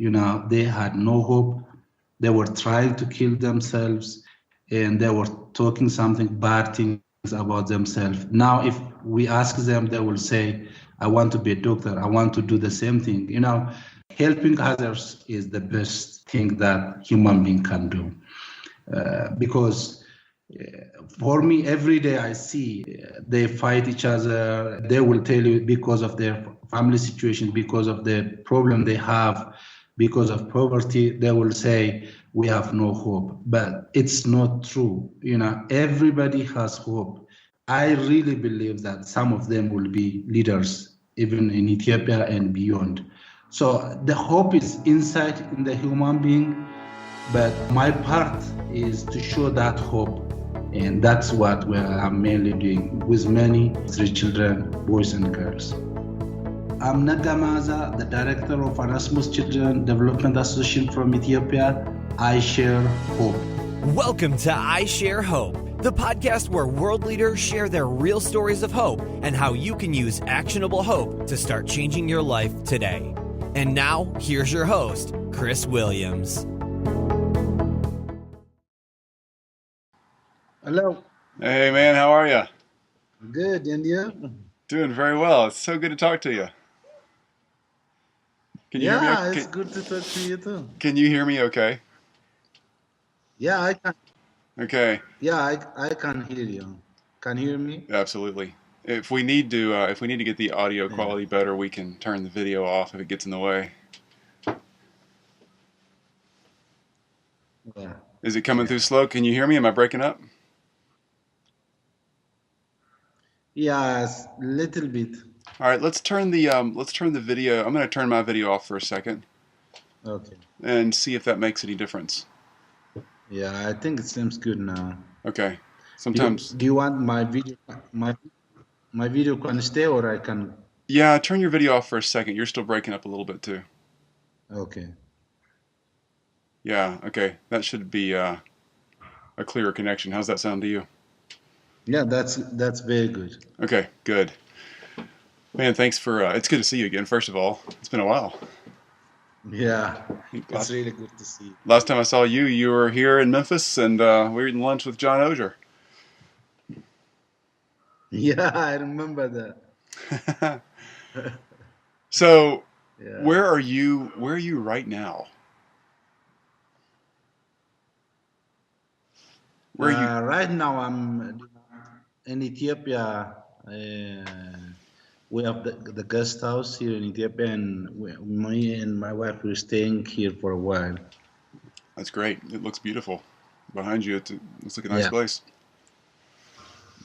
They had no hope. They were trying to kill themselves, and they were talking something bad things about themselves. Now, if we ask them, they will say, I want to be a doctor. I want to do the same thing. Helping others is the best thing that human being can do. Because for me, every day I see they fight each other. They will tell you because of their family situation, because of the problem they have, because of poverty, they will say we have no hope. But it's not true. Everybody has hope. I really believe that some of them will be leaders, even in Ethiopia and beyond. So the hope is inside in the human being, but my part is to show that hope. And that's what I'm mainly doing with many street children, boys and girls. I'm Nega Meaza, the director of Onesimus Children Development Association from Ethiopia. I share hope. Welcome to I Share Hope, the podcast where world leaders share their real stories of hope and how you can use actionable hope to start changing your life today. And now, here's your host, Chris Williams. Hello. Hey, man, how are you? Good, and you? Doing very well. It's so good to talk to you. Can you hear me? It's good to talk to you too. Can you hear me okay? Yeah, I can. Okay. Yeah, I can hear you. Can you hear me? Absolutely. If we need to get the audio quality better, we can turn the video off if it gets in the way. Yeah. Is it coming through slow? Can you hear me? Am I breaking up? Yes, little bit. All right, let's turn the video. I'm going to turn my video off for a second. Okay. And see if that makes any difference. Yeah, I think it seems good now. Okay. Sometimes. Do you want my video? My video can stay, or I can? Yeah, turn your video off for a second. You're still breaking up a little bit too. Okay. Yeah. Okay. That should be a clearer connection. How's that sound to you? Yeah, that's very good. Okay, good. Man, thanks for, it's good to see you again, first of all. It's been a while. Yeah, it's really good to see you. Last time I saw you, you were here in Memphis, and we were eating lunch with John Osier. Yeah, I remember that. So, Yeah. where are you right now? Where are you? Right now, I'm in Ethiopia. We have the guest house here in Ethiopia, and me and my wife we're staying here for a while. That's great. It looks beautiful. Behind you, it looks like a nice place.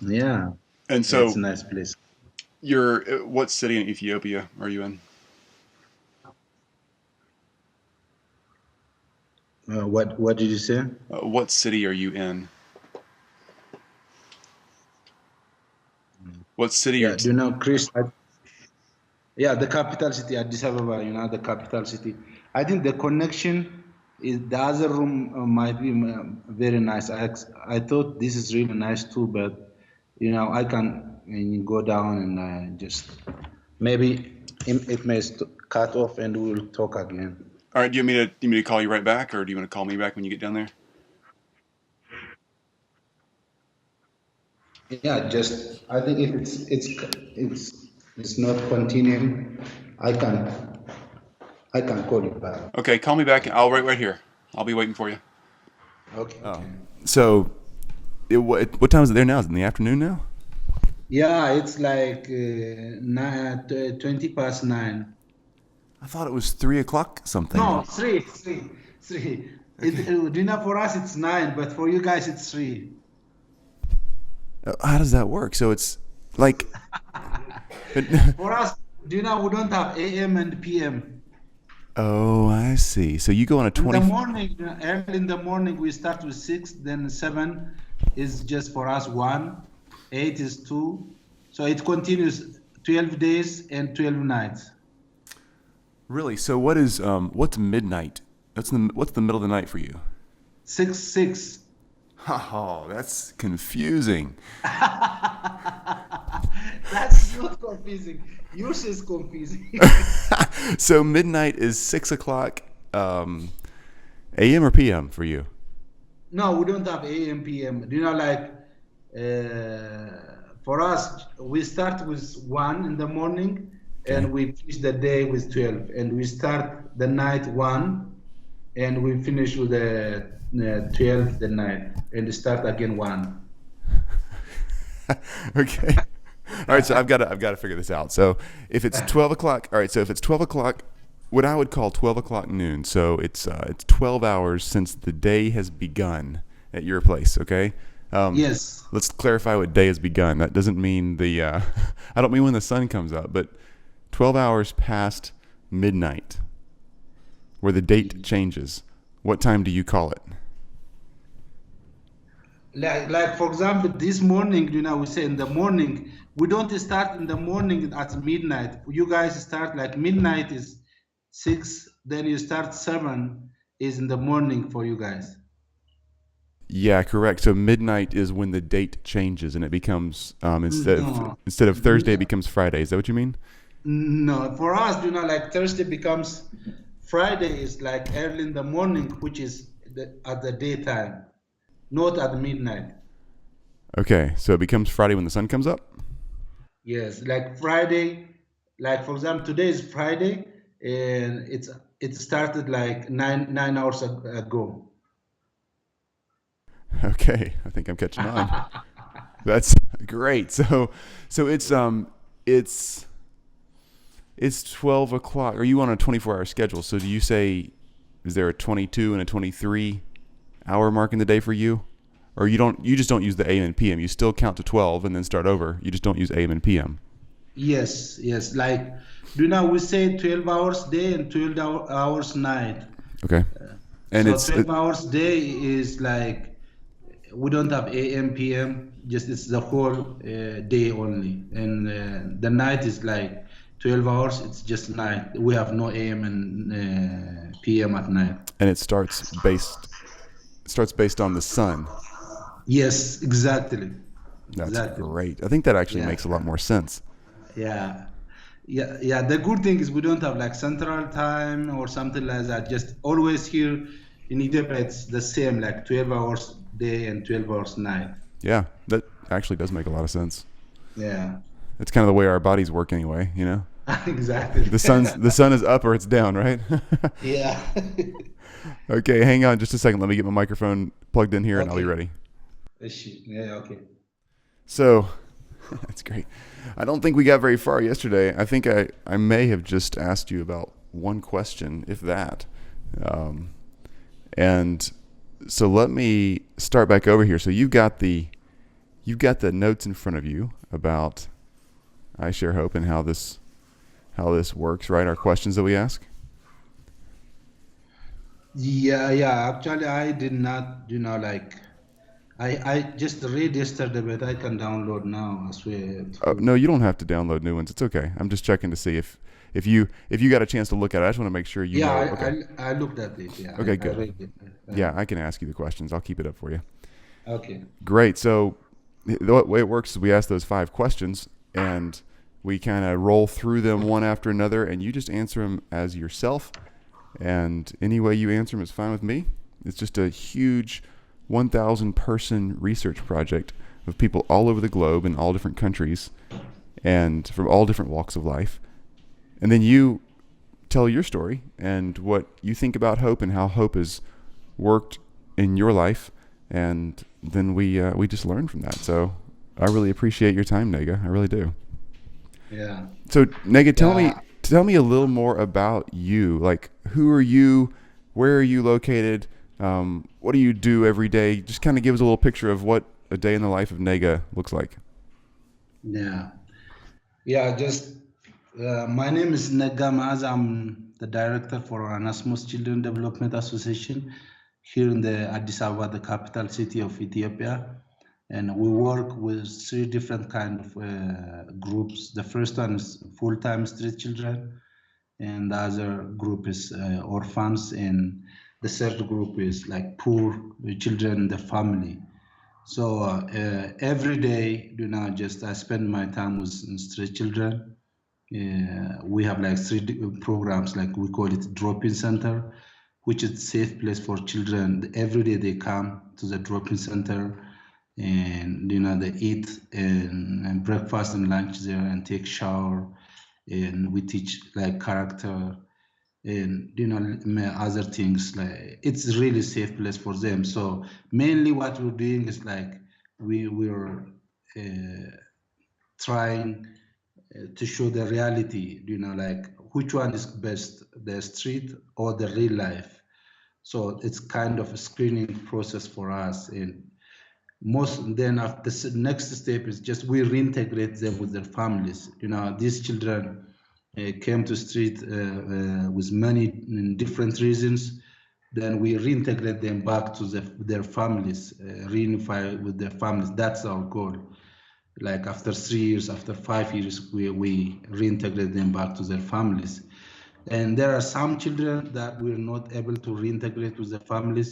Yeah. And so, it's a nice place. What city in Ethiopia are you in? What did you say? What city are you in? What city? Yeah, do you know, Chris? Yeah, the capital city, Addis Ababa. The capital city. I think the connection is the other room might be very nice. I thought this is really nice too, but I can go down and just maybe it may cut off and we'll talk again. All right. Do you want me to call you right back, or do you want to call me back when you get down there? Yeah, I think if it's not continuing, I can call you back. Okay, call me back. I'll wait right here. I'll be waiting for you. Okay. So, what time is it there now? Is it in the afternoon now? Yeah, it's like 20 past 9. I thought it was 3 o'clock something. No, 3. Okay. Dinner for us it's 9, but for you guys it's 3. How does that work? So it's like for us, dinner we don't have AM and PM. Oh, I see. So you go on a 20. In the morning, early in the morning we start with 6, then 7 is just for us 1, 8 is 2. So it continues 12 days and 12 nights. Really? So what's midnight? What's the middle of the night for you? 6. Oh, that's confusing. That's not confusing. Yours is confusing. So midnight is 6 o'clock AM or PM for you? No, we don't have AM, PM. Like for us, we start with 1 in the morning and we finish the day with 12. And we start the night 1 and we finish with the 12 the night and start again 1. Okay. All right, so I've got to figure this out. So if it's 12 o'clock, all right. So if it's 12 o'clock, what I would call 12 o'clock noon. So it's 12 hours since the day has begun at your place. Okay. Yes. Let's clarify what day has begun. That doesn't mean I don't mean when the sun comes up, but 12 hours past midnight, where the date changes. What time do you call it? Like for example, this morning, we say in the morning, we don't start in the morning at midnight. You guys start like midnight is 6, then you start 7 is in the morning for you guys. Yeah, correct. So midnight is when the date changes and it becomes instead of Thursday, it becomes Friday. Is that what you mean? No, for us, like Thursday becomes Friday is like early in the morning, which is at the daytime, not at midnight. Okay, so it becomes Friday when the sun comes up? Yes, like Friday, like for example, today is Friday, and it started like nine hours ago. Okay, I think I'm catching on. That's great. So it's 12 o'clock. Are you on a 24-hour schedule? So do you say, is there a 22 and a 23 hour mark in the day for you? Or you just don't use the AM and PM. You still count to 12 and then start over. You just don't use AM and PM. Yes. Like, we say 12 hours day and 12 hours night. Okay. And so 12 hours day is like, we don't have AM, PM, just it's the whole day only. And the night is like 12 hours, it's just night. We have no AM and PM at night. And it starts based on the sun. Yes, exactly. That's great. I think that actually makes a lot more sense. Yeah. The good thing is we don't have like central time or something like that. Just always here in Ethiopia, it's the same, like 12 hours day and 12 hours night. Yeah, that actually does make a lot of sense. Yeah. It's kind of the way our bodies work anyway, Exactly. The sun is up or it's down, right? Yeah. Okay, hang on just a second. Let me get my microphone plugged in here and I'll be ready. Yeah, okay. So, that's great. I don't think we got very far yesterday. I think I may have just asked you about one question, if that. And so let me start back over here. So you've got the notes in front of you about I Share Hope and how this works, right? Our questions that we ask. Yeah. Actually, I did not, I just read yesterday, but I can download now as well. No, you don't have to download new ones. It's okay. I'm just checking to see if you got a chance to look at it. I just want to make sure you know. Okay. I looked at it. Yeah. Okay, good. I read it. Yeah, I can ask you the questions. I'll keep it up for you. Okay. Great. So the way it works is we ask those 5 questions and we kind of roll through them one after another, and you just answer them as yourself. And any way you answer them is fine with me. It's just a huge 1,000-person research project of people all over the globe in all different countries and from all different walks of life. And then you tell your story and what you think about hope and how hope has worked in your life. And then we just learn from that. So I really appreciate your time, Nega. I really do. Yeah. So Nega, tell me a little more about you. Like, who are you? Where are you located? What do you do every day? Just kind of give us a little picture of what a day in the life of Nega looks like. Yeah. Just my name is Nega Meaza. I'm the director for Onesimus Children Development Association here in the Addis Ababa, the capital city of Ethiopia. And we work with 3 different kind of groups. The first one is full-time street children, and the other group is orphans, and the third group is like poor children in the family. So every day, just I spend my time with street children. We have like 3 programs, like we call it drop-in center. which is a safe place for children. Every day they come to the drop-in center, and they eat and breakfast and lunch there and take shower, and we teach like character and other things. Like it's really safe place for them. So mainly what we're doing is like we're trying to show the reality, like which one is best, the street or the real life. So it's kind of a screening process for us. And then after the next step is just we reintegrate them with their families. These children came to street with many different reasons. Then we reintegrate them back to their families, reunify with their families. That's our goal. Like after 3 years, after 5 years, we reintegrate them back to their families. And there are some children that we're not able to reintegrate with their families.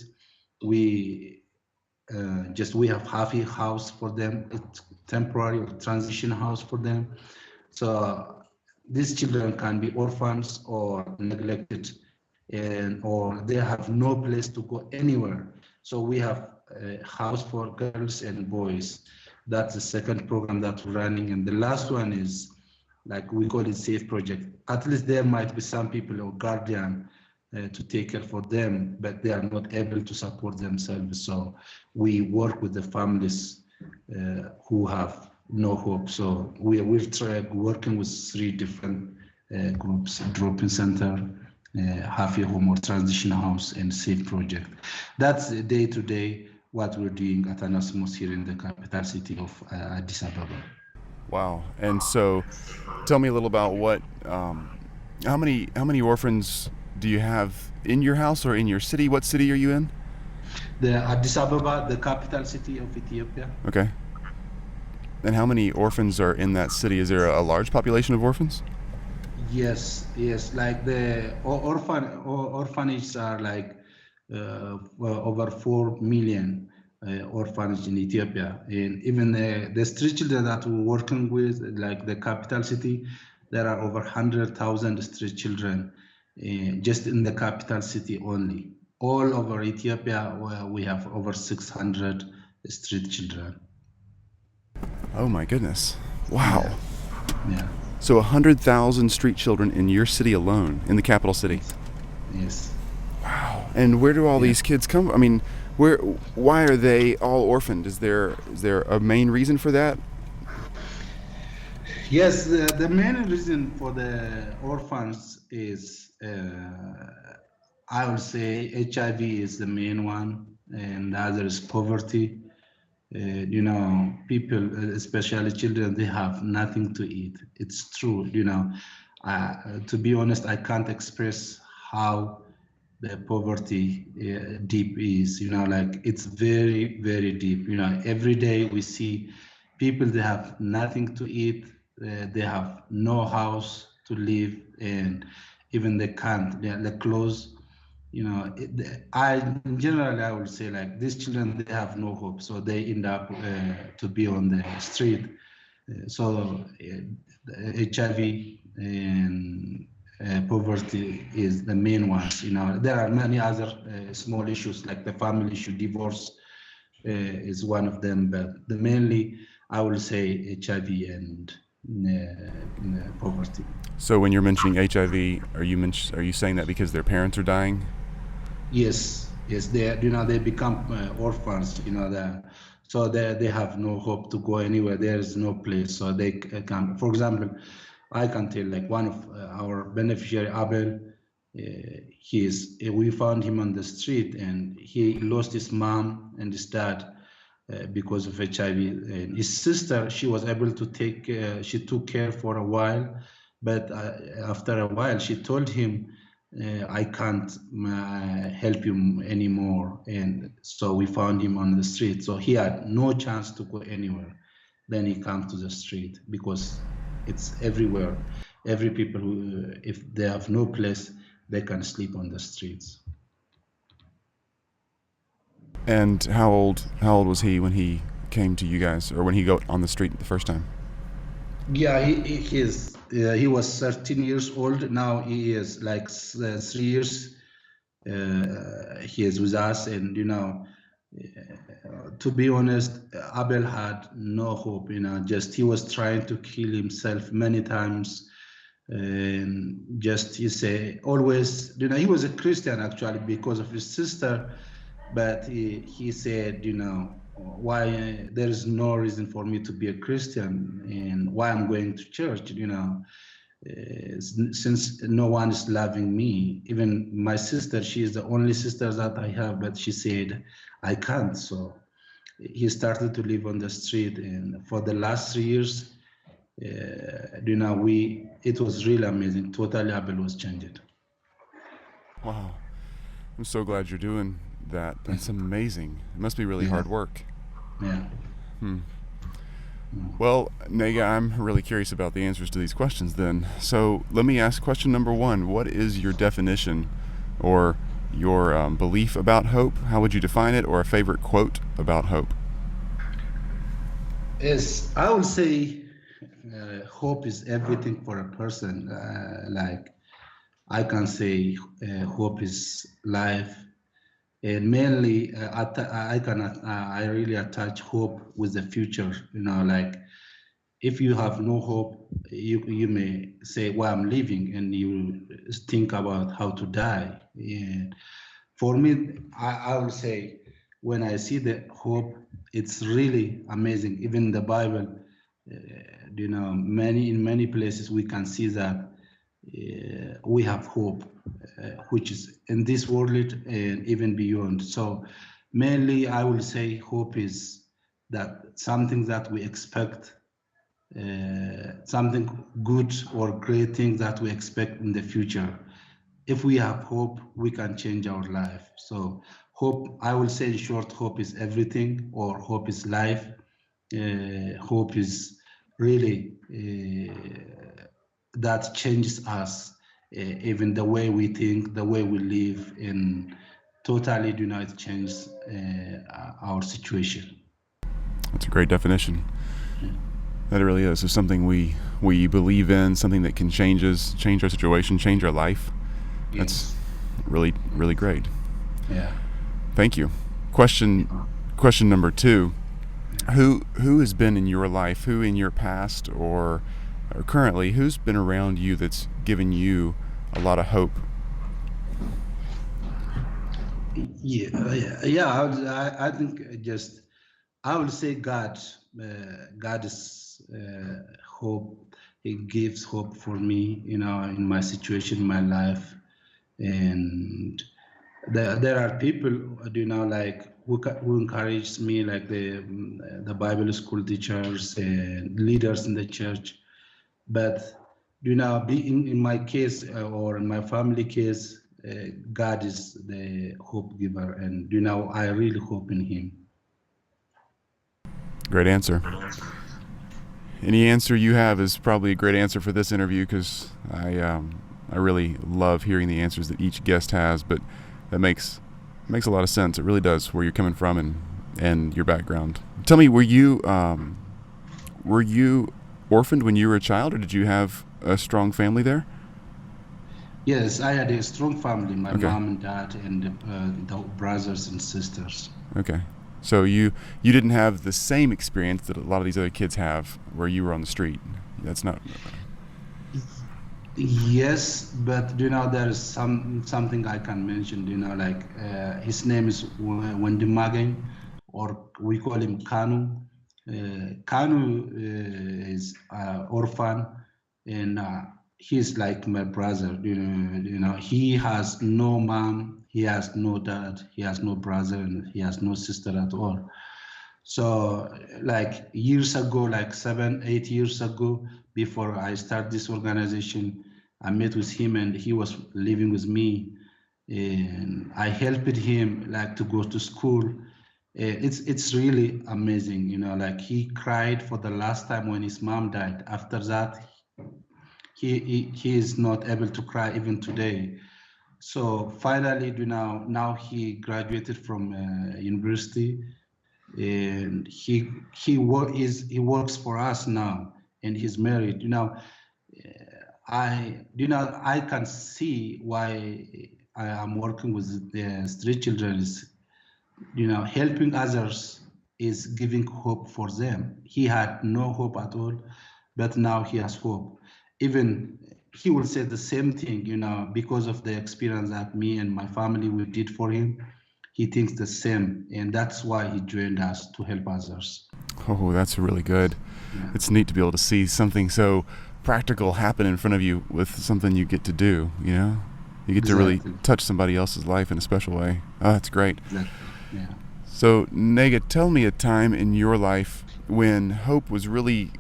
We have half a house for them, it's temporary or transition house for them. So these children can be orphans or neglected, or they have no place to go anywhere. So we have a house for girls and boys. That's the second program that we're running. And the last one is, like we call it Safe Project. At least there might be some people or guardian to take care for them, but they are not able to support themselves. So we work with the families who have no hope. So we're working with 3 different groups: drop-in center, halfway home or transition house, and Safe Project. That's day-to-day what we're doing at Onesimus here in the capital city of Addis Ababa. Wow. And so tell me a little about what, how many orphans do you have in your house or in your city? What city are you in? The Addis Ababa, the capital city of Ethiopia. Okay. And how many orphans are in that city? Is there a large population of orphans? Yes. Like the orphanages are like over 4 million orphanages in Ethiopia. And even the street children that we're working with, like the capital city, there are over 100,000 street children just in the capital city only. All over Ethiopia, we have over 600 street children. Oh my goodness. Wow. Yeah. So 100,000 street children in your city alone, in the capital city. Yes. Wow. And where do all these kids come? I mean, why are they all orphaned? Is there a main reason for that? Yes, the main reason for the orphans is, I would say, HIV is the main one, and the other is poverty. People, especially children, they have nothing to eat. It's true. To be honest, I can't express how the poverty deep is. Like it's very, very deep. Every day we see people, they have nothing to eat. They have no house to live, and even they can't. The clothes. Generally I would say like these children, they have no hope, so they end up to be on the street. So HIV and poverty is the main ones. There are many other small issues like the family issue, divorce is one of them, but mainly I will say HIV and poverty. So when you're mentioning HIV, are you saying that because their parents are dying? Yes, they become orphans. So they have no hope to go anywhere. There is no place, so they come. For example, I can tell like one of our beneficiary, Abel. We found him on the street, and he lost his mom and his dad because of HIV. And his sister, she was able to she took care for a while, but after a while, she told him, I can't help him anymore. And so we found him on the street. So he had no chance to go anywhere. Then he comes to the street because it's everywhere. Every people who, if they have no place, they can sleep on the streets. And how old was he when he came to you guys, or when he got on the street the first time? Yeah, he was 13 years old. Now he is like 3 years he is with us. And to be honest, Abel had no hope. Just he was trying to kill himself many times. And just he say always, he was a Christian actually because of his sister, but he said, why there is no reason for me to be a Christian, and why I'm going to church, since no one is loving me. Even my sister, she is the only sister that I have, but she said I can't. So he started to live on the street, and for the last 3 years, it was really amazing. Totally, Abel was changed. Wow. I'm so glad you're doing that. That's amazing. It must be really hard work. Yeah. Well, Nega, I'm really curious about the answers to these questions then. So let me ask question number 1. What is your definition or your belief about hope? How would you define it, or a favorite quote about hope? Yes, I would say hope is everything for a person. Like I can say hope is life. And mainly, I really attach hope with the future. Like if you have no hope, you may say, "Well, I'm living," and you think about how to die. And for me, I will say, when I see the hope, it's really amazing. Even the Bible, in many places we can see that we have hope, which is in this world and even beyond. So mainly I will say hope is that something that we expect, something good or great thing that we expect in the future. If we have hope, we can change our life. So hope, I will say in short, hope is everything, or hope is life. Hope is really that changes us, even the way we think, the way we live, and totally it changes our situation. That's a great definition. That really is. It's something we believe in, something that can change our situation, change our life. Yes. That's really, really great. Yeah. Thank you. Question number 2. Who has been in your life, who in your past or currently, who's been around you that's given you a lot of hope? Yeah. I think just I would say God. God is hope. He gives hope for me, in my situation, in my life, and there are people, like who encourage me, like the Bible school teachers and leaders in the church. But in my case, or in my family case, God is the hope giver, and I really hope in Him. Great answer. Any answer you have is probably a great answer for this interview, because I really love hearing the answers that each guest has. But that makes a lot of sense. It really does, where you're coming from and your background. Tell me, were you orphaned when you were a child, or did you have a strong family there? Yes, I had a strong family. My Okay. mom and dad, and the brothers and sisters. Okay. So you didn't have the same experience that a lot of these other kids have, where you were on the street. That's not. Yes, but there is something I can mention. Like his name is Wendy, or we call him Kanu. Kanu is orphan, and he's like my brother. He has no mom, he has no dad, he has no brother, and he has no sister at all. So like years ago, like 7, 8 years ago, before I start this organization, I met with him, and he was living with me, and I helped him like to go to school. It's really amazing, like he cried for the last time when his mom died. After that, he is not able to cry even today. So finally, now he graduated from university, and he works for us now, and he's married. I can see why I am working with the street children is, helping others is giving hope for them. He had no hope at all, but now he has hope. Even he will say the same thing, because of the experience that me and my family we did for him. He thinks the same, and that's why he joined us to help others. Oh, that's really good. Yeah. It's neat to be able to see something so practical happen in front of you with something you get to do, You get to really touch somebody else's life in a special way. Oh, that's great. Exactly. Yeah. So, Nega, tell me a time in your life when hope was really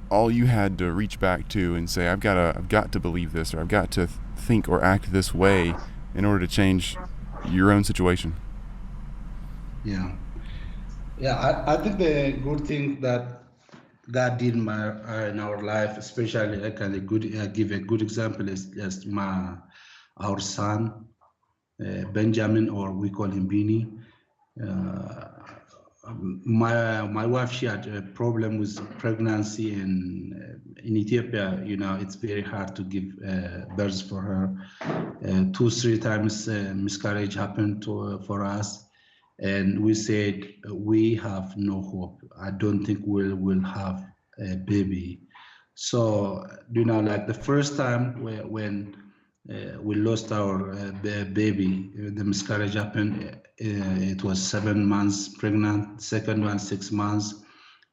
all you had to reach back to and say, I've got to believe this, or I've got to think or act this way in order to change your own situation. Yeah. I think the good thing that God did in our life, especially I can give a good example is just our son Benjamin, or we call him Bini. My wife, she had a problem with pregnancy, and in Ethiopia, it's very hard to give birth for her. 2-3 times miscarriage happened for us. And we said, we have no hope. I don't think we'll have a baby. So, like the first time when we lost our baby, the miscarriage happened, it was 7 months pregnant, second one 6 months.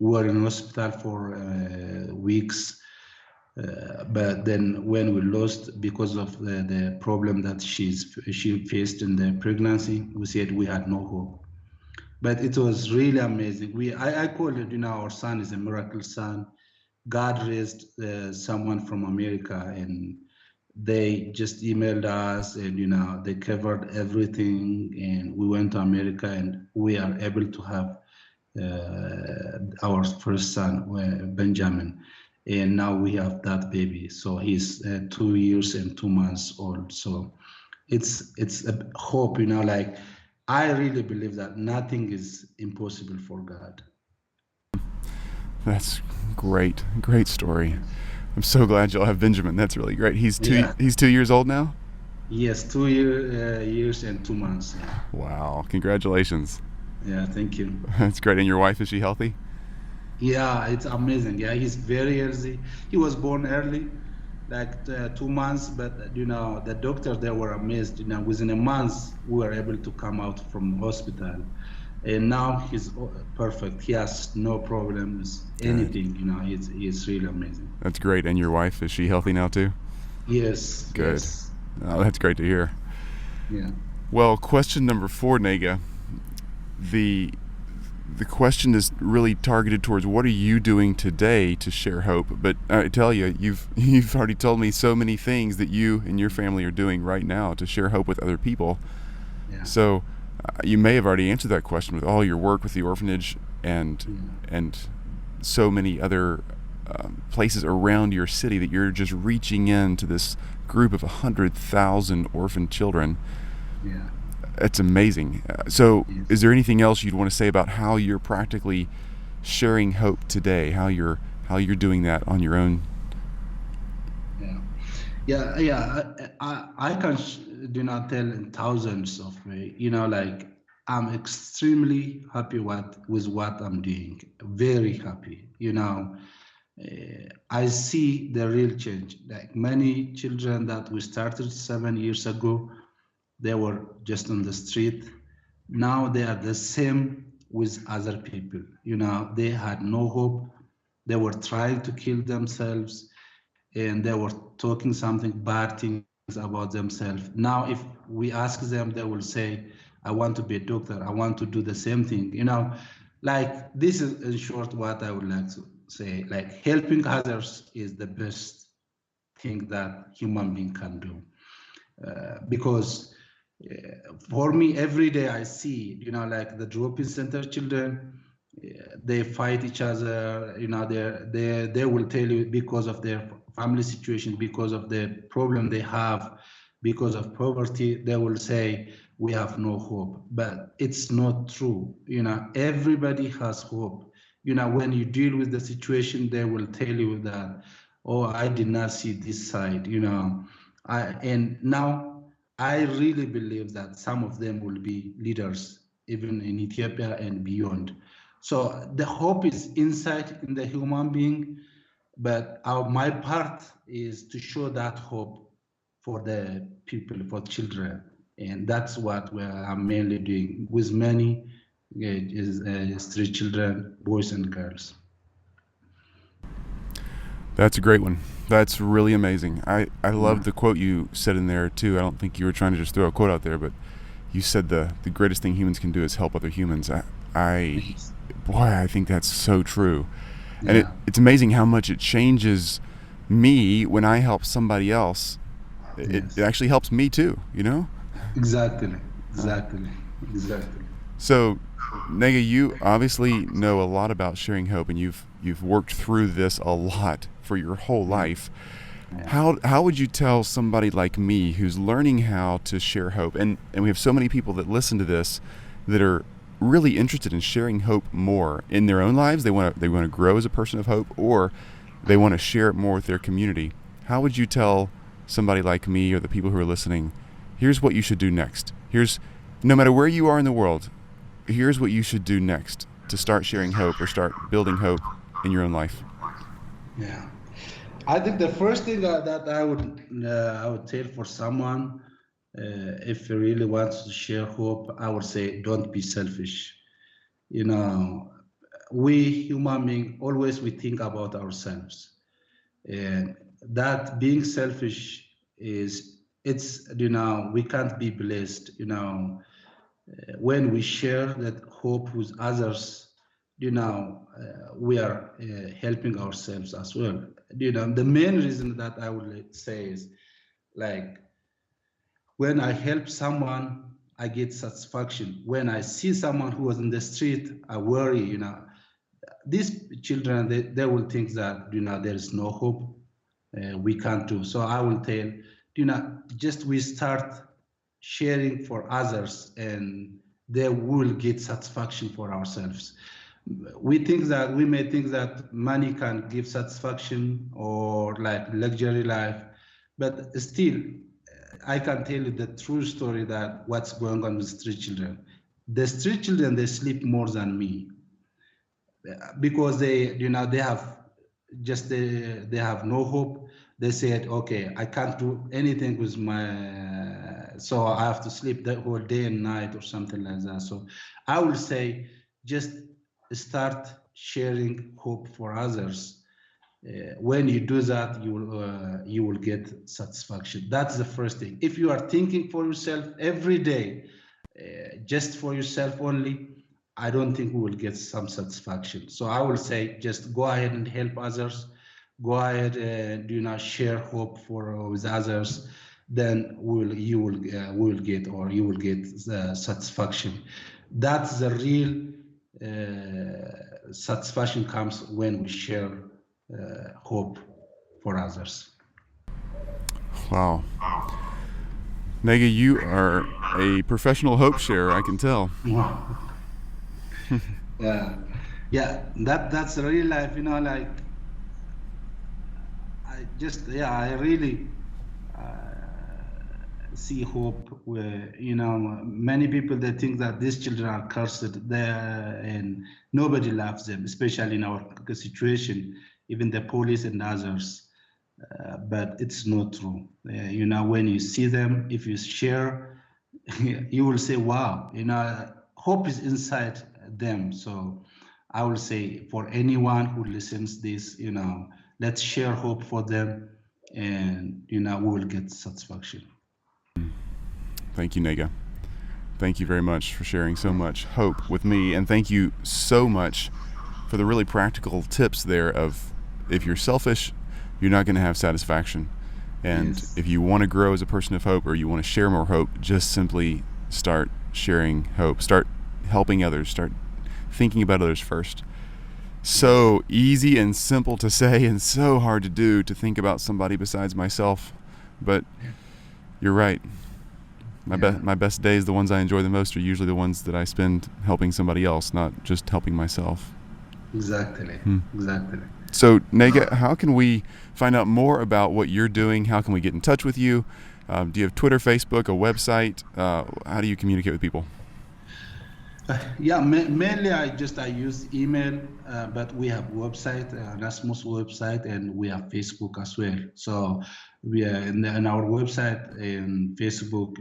We were in hospital for weeks. But then when we lost, because of the problem that she faced in the pregnancy, we said we had no hope. But it was really amazing. I call it, our son is a miracle son. God raised someone from America, and they just emailed us, and they covered everything, and we went to America, and we are able to have our first son, Benjamin. And now we have that baby. So he's 2 years and 2 months old. So it's a hope, like I really believe that nothing is impossible for God. That's great. Great story. I'm so glad y'all have Benjamin. That's really great. He's 2 years old now? Yes, 2 years and 2 months. Yeah. Wow. Congratulations. Yeah, thank you. That's great. And your wife, is she healthy? Yeah, it's amazing. Yeah, he's very healthy. He was born early, like 2 months, but the doctors, they were amazed. Within a month we were able to come out from hospital, and now he's perfect. He has no problems, anything. It's really amazing. That's great. And your wife, is she healthy now too? Yes. Good. Yes. Oh, that's great to hear. Yeah. Well, question number 4, Nega. The question is really targeted towards what are you doing today to share hope? But I tell you, you've already told me so many things that you and your family are doing right now to share hope with other people. Yeah. So you may have already answered that question with all your work with the orphanage and so many other places around your city that you're just reaching into this group of 100,000 orphan children. Yeah. It's amazing. So is there anything else you'd want to say about how you're practically sharing hope today, how you're doing that on your own? I can tell in thousands of ways. Like I'm extremely happy with what I'm doing. Very happy. I see the real change. Like many children that we started 7 years ago, they were just on the street. Now they are the same with other people. They had no hope. They were trying to kill themselves, and they were talking something bad things about themselves. Now, if we ask them, they will say, I want to be a doctor. I want to do the same thing. Like this is in short what I would like to say. Like helping others is the best thing that human being can do. Because for me, every day I see, like the drop-in center children, they fight each other. They will tell you because of their family situation, because of the problem they have, because of poverty, they will say we have no hope. But it's not true. Everybody has hope. When you deal with the situation, they will tell you that, oh, I did not see this side. And now I really believe that some of them will be leaders, even in Ethiopia and beyond. So the hope is inside in the human being, but my part is to show that hope for the people, for children. And that's what I'm mainly doing with many street children, boys and girls. That's a great one. That's really amazing. I love the quote you said in there too. I don't think you were trying to just throw a quote out there, but you said the greatest thing humans can do is help other humans. I think that's so true. And it's amazing how much it changes me when I help somebody else. It actually helps me too, you know? Exactly. So, Nega, you obviously know a lot about sharing hope, and you've worked through this a lot for your whole life. How would you tell somebody like me who's learning how to share hope, and we have so many people that listen to this that are really interested in sharing hope more in their own lives? They want to grow as a person of hope, or they want to share it more with their community. How would you tell somebody like me or the people who are listening, here's what you should do next? No matter where you are in the world, here's what you should do next to start sharing hope or start building hope in your own life. Yeah, I think the first thing that I would tell for someone, if he really wants to share hope, I would say, don't be selfish. You know, we human beings always we think about ourselves, and that being selfish we can't be blessed. When we share that hope with others, we are helping ourselves as well. The main reason that I would say is, like, when I help someone, I get satisfaction. When I see someone who was in the street, I worry. These children, they will think that there is no hope, we can't do. So I will tell, just we start sharing for others, and they will get satisfaction for ourselves. We may think that money can give satisfaction or like luxury life, but still, I can tell you the true story that what's going on with street children. The street children, they sleep more than me, because they have no hope. They said, okay, I can't do anything with so I have to sleep the whole day and night or something like that. So I will say, just start sharing hope for others. When you do that, you will get satisfaction. That's the first thing. If you are thinking for yourself every day, just for yourself only, I don't think we will get some satisfaction. So I will say, just go ahead and help others. Go ahead and share hope with others. Then you will get satisfaction. That's the real satisfaction comes when we share hope for others. Wow. Nega, you are a professional hope sharer, I can tell. Wow. Yeah, that's the real life, like, I really see hope where, many people, they think that these children are cursed there and nobody loves them, especially in our situation, even the police and others. But it's not true. When you see them, if you share, you will say, wow, hope is inside them. So I will say, for anyone who listens this, let's share hope for them, and we will get satisfaction. Thank you, Nega. Thank you very much for sharing so much hope with me, and thank you so much for the really practical tips there of, if you're selfish, you're not going to have satisfaction. And Yes. if you want to grow as a person of hope, or you want to share more hope, just simply start sharing hope. Start helping others. Start thinking about others first. So easy and simple to say, and so hard to do, to think about somebody besides myself. But you're right. My best days, the ones I enjoy the most, are usually the ones that I spend helping somebody else, not just helping myself. Exactly. Exactly. So, Nega, how can we find out more about what you're doing? How can we get in touch with you? Do you have Twitter, Facebook, a website? How do you communicate with people? Mainly I use email, but we have website, Onesimus website, and we have Facebook as well. So we are in our website and Facebook,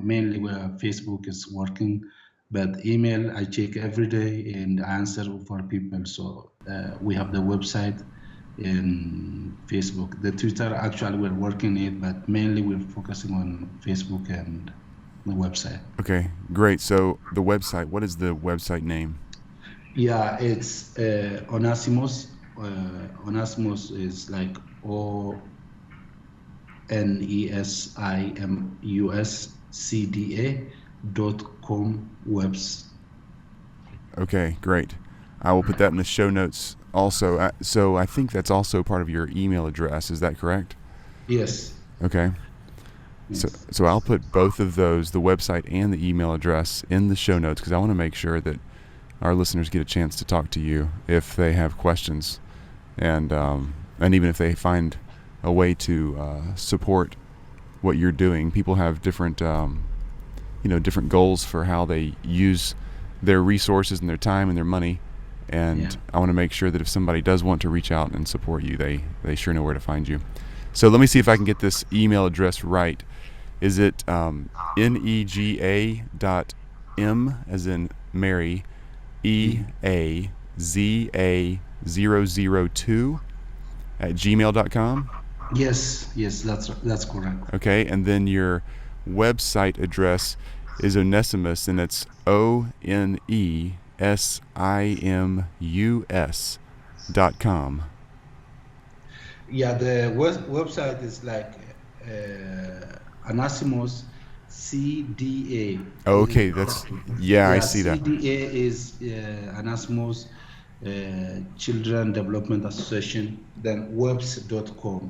mainly where Facebook is working, but email I check every day and answer for people. So we have the website and Facebook. The Twitter actually we're working it, but mainly we're focusing on Facebook and the website. Okay, great. So the website, what is the website name? Yeah, it's Onesimus. Onesimus is like ONESIMUSCDA.com webs. Okay, great. I will put that in the show notes also. So I think that's also part of your email address. Is that correct? Yes. Okay. So I'll put both of those, the website and the email address, in the show notes because I want to make sure that our listeners get a chance to talk to you if they have questions, and even if they find a way to support what you're doing. People have different different goals for how they use their resources and their time and their money, and I want to make sure that if somebody does want to reach out and support you, they sure know where to find you. So let me see if I can get this email address right. Is it nega.m as in Mary, EAZA002 at gmail.com? Yes, that's correct. Okay, and then your website address is Onesimus, and it's ONESIMUS.com. Yeah, the website is like Onesimus CDA. Okay, I see that. CDA is Onesimus Children Development Association, then webs.com.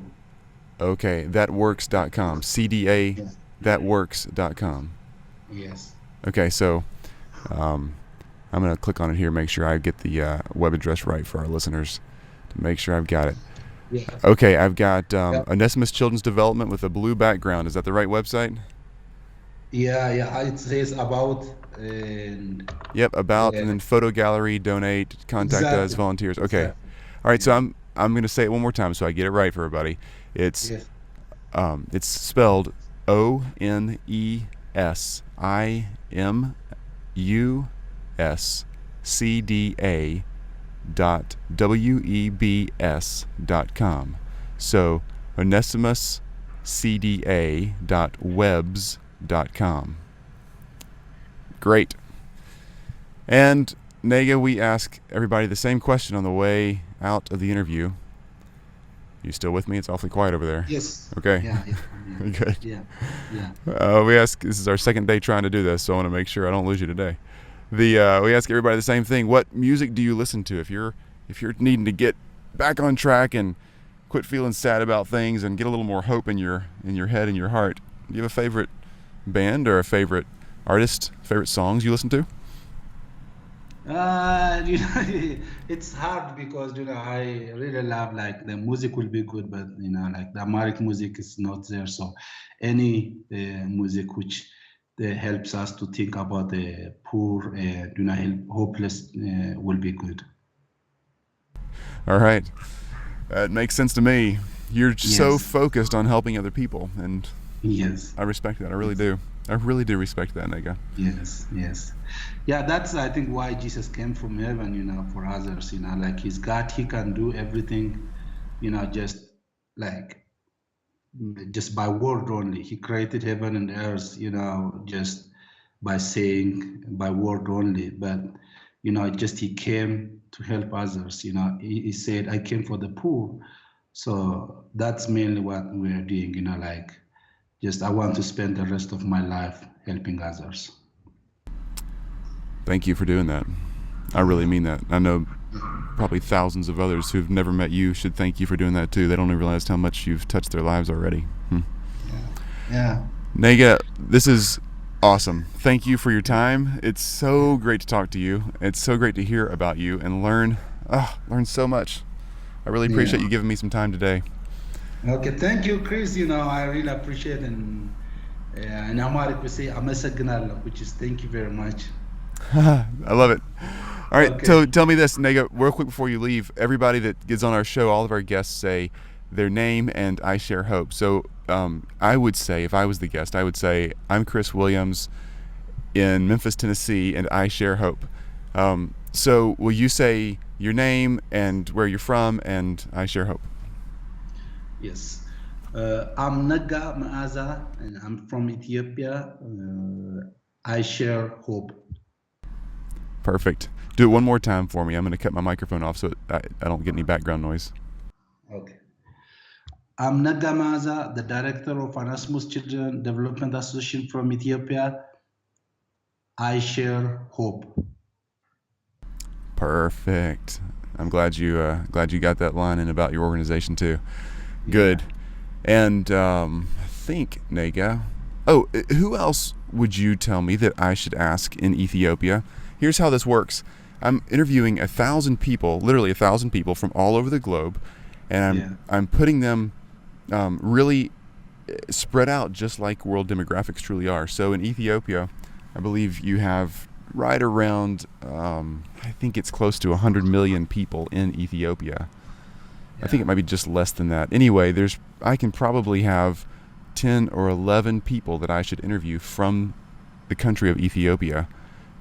Okay, thatworks.com. CDA, thatworks.com. Yes. Okay, so I'm going to click on it here, make sure I get the web address right for our listeners to make sure I've got it. Yeah. Okay, I've got Onesimus Children's Development with a blue background. Is that the right website? Yeah. It says about. And yep, about, and then photo gallery, donate, contact us, volunteers. Okay. Exactly. All right, so I'm going to say it one more time so I get it right for everybody. It's it's spelled ONESIMUSCDA.webs.com. So OnesimusCDA.webs.com. Great. And Nega, we ask everybody the same question on the way out of the interview. You still with me? It's awfully quiet over there. Yes. Okay. Yeah. Good. Yeah. We ask. This is our second day trying to do this, so I want to make sure I don't lose you today. We ask everybody the same thing. What music do you listen to if you're needing to get back on track and quit feeling sad about things and get a little more hope in your head and your heart? Do you have a favorite band or a favorite artist, favorite songs you listen to? It's hard because I really love the music will be good, but the Amharic music is not there. So any music which helps us to think about the poor and hopeless will be good. All right, that makes sense to me. You're so focused on helping other people, and yes, I respect that. I really do. I really do respect that, Nega. Yes. Yeah, that's I think why Jesus came from heaven, for others, he's God, he can do everything, just by word only. He created heaven and earth, just by saying, by word only. But, he came to help others, he said, I came for the poor. So that's mainly what we're doing, I want to spend the rest of my life helping others. Thank you for doing that. I really mean that. I know probably thousands of others who've never met you should thank you for doing that too. They don't even realize how much you've touched their lives already. Yeah. Nega, this is awesome. Thank you for your time. It's so great to talk to you. It's so great to hear about you and learn so much. I really appreciate you giving me some time today. Okay, thank you, Chris. I really appreciate and in Amharic we say አመሰግናለሁ, which is thank you very much. I love it. All right, Okay. so tell me this, Nega, real quick before you leave. Everybody that gets on our show, all of our guests say their name and I share hope. So I would say, if I was the guest, I would say, I'm Chris Williams in Memphis, Tennessee, and I share hope. So will you say your name and where you're from and I share hope? Yes. I'm Nega Meaza, and I'm from Ethiopia. I share hope. Perfect. Do it one more time for me. I'm going to cut my microphone off so I don't get any background noise. Okay. I'm Nega Meaza, the director of Onesimus Children Development Association from Ethiopia. I share hope. Perfect. I'm glad you got that line in about your organization too. Good. And I think, Nega, who else would you tell me that I should ask in Ethiopia? Here's how this works. I'm interviewing 1,000 people, literally 1,000 people from all over the globe, and I'm putting them really spread out just like world demographics truly are. So in Ethiopia, I believe you have right around, I think it's close to 100 million people in Ethiopia. I think it might be just less than that. Anyway, I can probably have 10 or 11 people that I should interview from the country of Ethiopia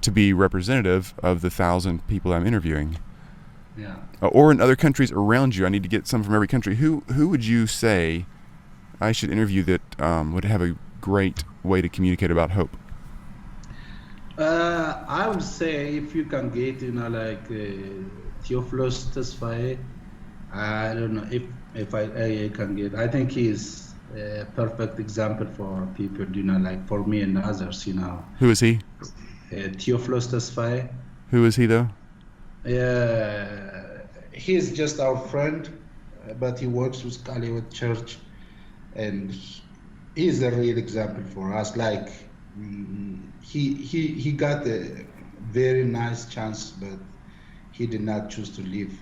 to be representative of the 1,000 people I'm interviewing. Yeah. Or in other countries around you. I need to get some from every country. Who would you say I should interview that would have a great way to communicate about hope? I would say if you can get, like Theophilus Tesfaye, I don't know if I can get. I think he's a perfect example for people, like for me and others, Who is he? Theophilus Tesfaye. Who is he, though? He's just our friend, but he works with Hollywood Church, and he's a real example for us. Like he got a very nice chance, but he did not choose to live,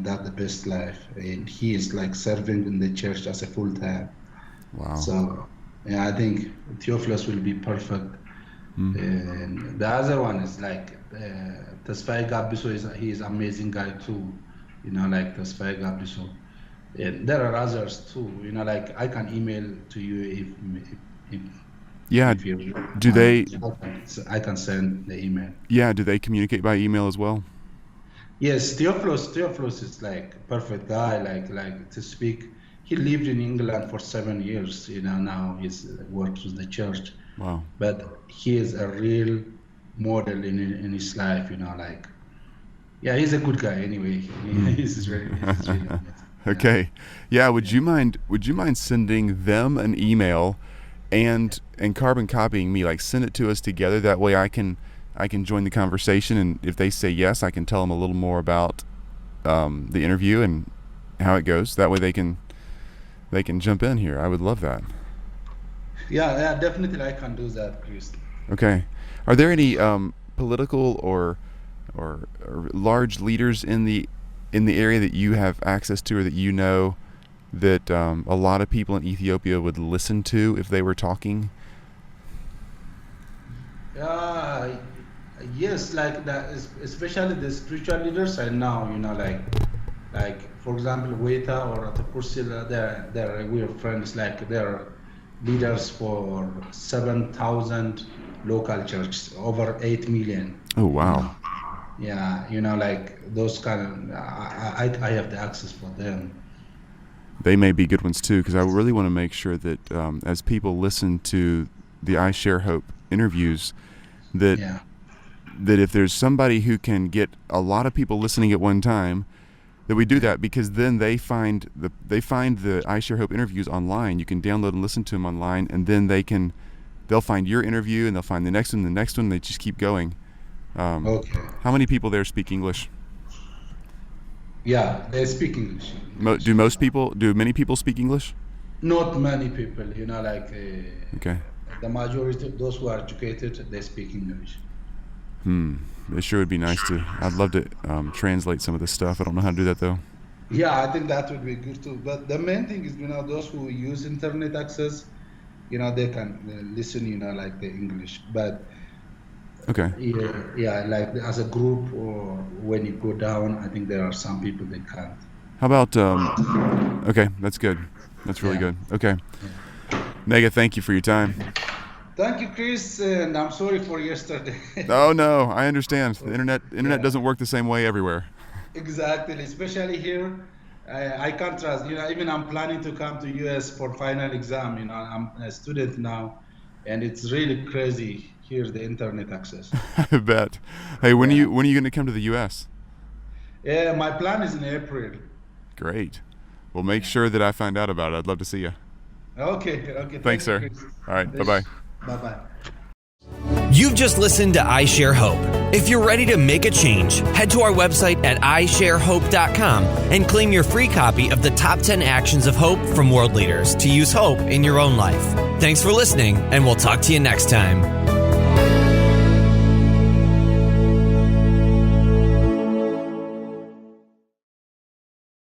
that the best life, and he is like serving in the church as a full time. Wow. So I think Theophilus will be perfect. And the other one is like Tesfaye Gabiso. He's an amazing guy too, like Tesfaye Gabiso. And there are others too, like I can email to you if you do they? I can send the email. Yeah, do they communicate by email as well? Yes, Theophilus is like a perfect guy, like to speak. He lived in England for 7 years, now he works with the church. Wow. But he is a real model in his life, he's a good guy anyway. He's really amazing. Okay. Yeah, would you mind sending them an email and carbon copying me, like send it to us together, that way I can join the conversation, and if they say yes, I can tell them a little more about the interview and how it goes. That way they can jump in here. I would love that. Yeah, definitely I can do that, Chris. Okay. Are there any political or large leaders in the area that you have access to, or that that a lot of people in Ethiopia would listen to if they were talking? Yes, like that, especially the spiritual leaders I know, like for example, Weta or Atakursila, they're we're friends, like they're leaders for 7,000 local churches, over 8 million. Oh, wow. Yeah, like those kind of, I have the access for them. They may be good ones too, because I really want to make sure that as people listen to the I Share Hope interviews, that if there's somebody who can get a lot of people listening at one time, that we do that, because then they find the I Share Hope interviews online. You can download and listen to them online, and then they'll find your interview, and they'll find the next one. They just keep going. Okay. How many people there speak English? Yeah, they speak English. Do many people speak English? Not many people, Okay. The majority of those who are educated, they speak English. It sure would be nice to. I'd love to translate some of this stuff. I don't know how to do that though. Yeah, I think that would be good too. But the main thing is, those who use internet access, they can listen, like the English. But Okay. yeah, like as a group or when you go down, I think there are some people they can't. How about, okay, that's good. That's really good. Okay. Nega, thank you for your time. Thank you, Chris, and I'm sorry for yesterday. Oh, no, I understand. The internet doesn't work the same way everywhere. Exactly, especially here. I can't trust, even I'm planning to come to US for final exam, I'm a student now, and it's really crazy here, the internet access. I bet. Hey, when are you going to come to the US? Yeah, my plan is in April. Great. Well, make sure that I find out about it. I'd love to see you. Okay. Thanks, sir. Chris. All right, bye-bye. Bye-bye. You've just listened to I Share Hope. If you're ready to make a change, head to our website at isharehope.com and claim your free copy of the Top 10 Actions of Hope from World Leaders to use hope in your own life. Thanks for listening, and we'll talk to you next time.